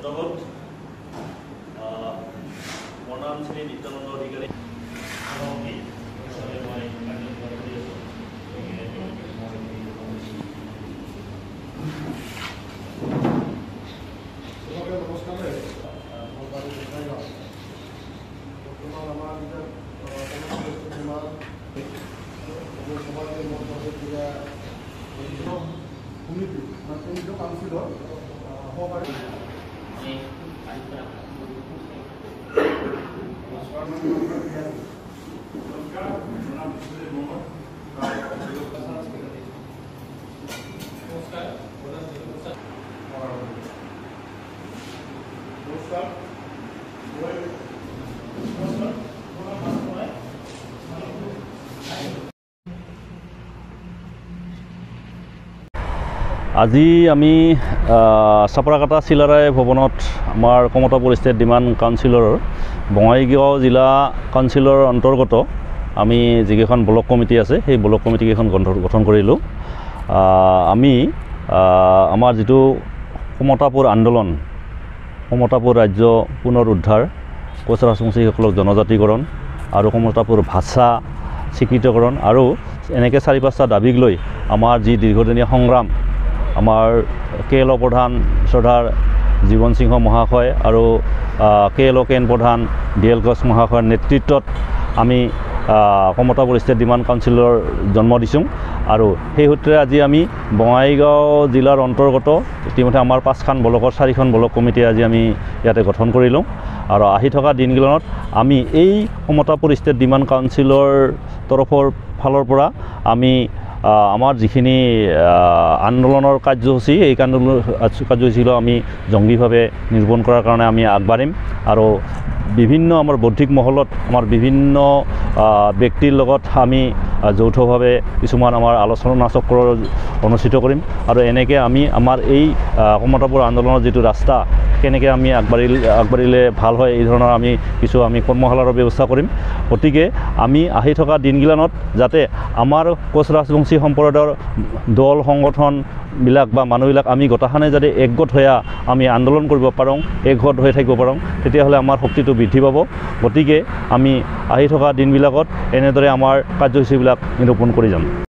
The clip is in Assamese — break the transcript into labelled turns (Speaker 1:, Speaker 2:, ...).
Speaker 1: দণ্ডবোধ বনাম শ্ৰী নিত্যানন্দ অধিকাৰী
Speaker 2: আজি আমি চাপৰাকাটা চিলাৰায় ভৱনত আমাৰ কমতাপুৰ ষ্টেট ডিমাণ্ড কাউন্সিলৰ বঙাইগাঁও জিলা কাউন্সিলৰ অন্তৰ্গত আমি যিকেইখন ব্লক কমিটি আছে সেই ব্লক কমিটিকেইখন গঠন কৰিলোঁ। আমি আমাৰ যিটো কমতাপুৰ আন্দোলন, কমতাপুৰ ৰাজ্য পুনৰ উদ্ধাৰ, কোচ ৰাজবংশীসকলক জনজাতিকৰণ আৰু কমতাপুৰ ভাষা স্বীকৃতকৰণ আৰু এনেকৈ 4-5টা দাবীক লৈ আমাৰ যি দীৰ্ঘদিনীয়া সংগ্ৰাম আমাৰ KLO প্ৰধান শ্ৰদ্ধাৰ জীৱন সিংহ মহাশয় আৰু KLO কেন প্ৰধান DL ঘোষ মহাশয়ৰ নেতৃত্বত আমি কমতাপুৰ ষ্টেট ডিমাণ্ড কাউন্সিলৰ জন্ম দিছোঁ আৰু সেই সূত্ৰে আজি আমি বঙাইগাঁও জিলাৰ অন্তৰ্গত ইতিমধ্যে আমাৰ 5খন ব্লকৰ 4খন ব্লক কমিটি আজি আমি ইয়াতে গঠন কৰিলোঁ আৰু আহি থকা দিনকেইটাত আমি এই কমতাপুৰ ষ্টেট ডিমাণ্ড কাউন্সিলৰ ফালৰ পৰা আমি আমাৰ যিখিনি আন্দোলনৰ কাৰ্যসূচী এই কাৰ্যসূচীলৈ আমি জংগীভাৱে নিৰূপণ কৰাৰ কাৰণে আমি আগবাঢ়িম আৰু বিভিন্ন আমাৰ বৌদ্ধিক মহলত আমাৰ বিভিন্ন ব্যক্তিৰ লগত আমি যৌথভাৱে কিছুমান আমাৰ আলোচনা চক্ৰ অনুষ্ঠিত কৰিম আৰু এনেকৈ আমি আমাৰ এই কমতাপুৰ আন্দোলনৰ যিটো ৰাস্তা কেনেকৈ আমি আগবাঢ়িলে ভাল হয় এই ধৰণৰ আমি কৰ্মশালাৰ ব্যৱস্থা কৰিম। গতিকে আমি আহি থকা দিনকেইটাত যাতে আমাৰ কোচ ৰাজবংশী সম্প্ৰদায়ৰ দল সংগঠনবিলাক বা মানুহবিলাক আমি গোটেইখনে যাতে একগোট হৈ আমি আন্দোলন কৰিব পাৰোঁ, একগোট হৈ থাকিব পাৰোঁ, তেতিয়াহ'লে আমাৰ শক্তিটো বৃদ্ধি পাব। গতিকে আমি আহি থকা দিনবিলাকত এনেদৰে আমাৰ কাৰ্যসূচীবিলাক নিৰূপণ কৰি যাম।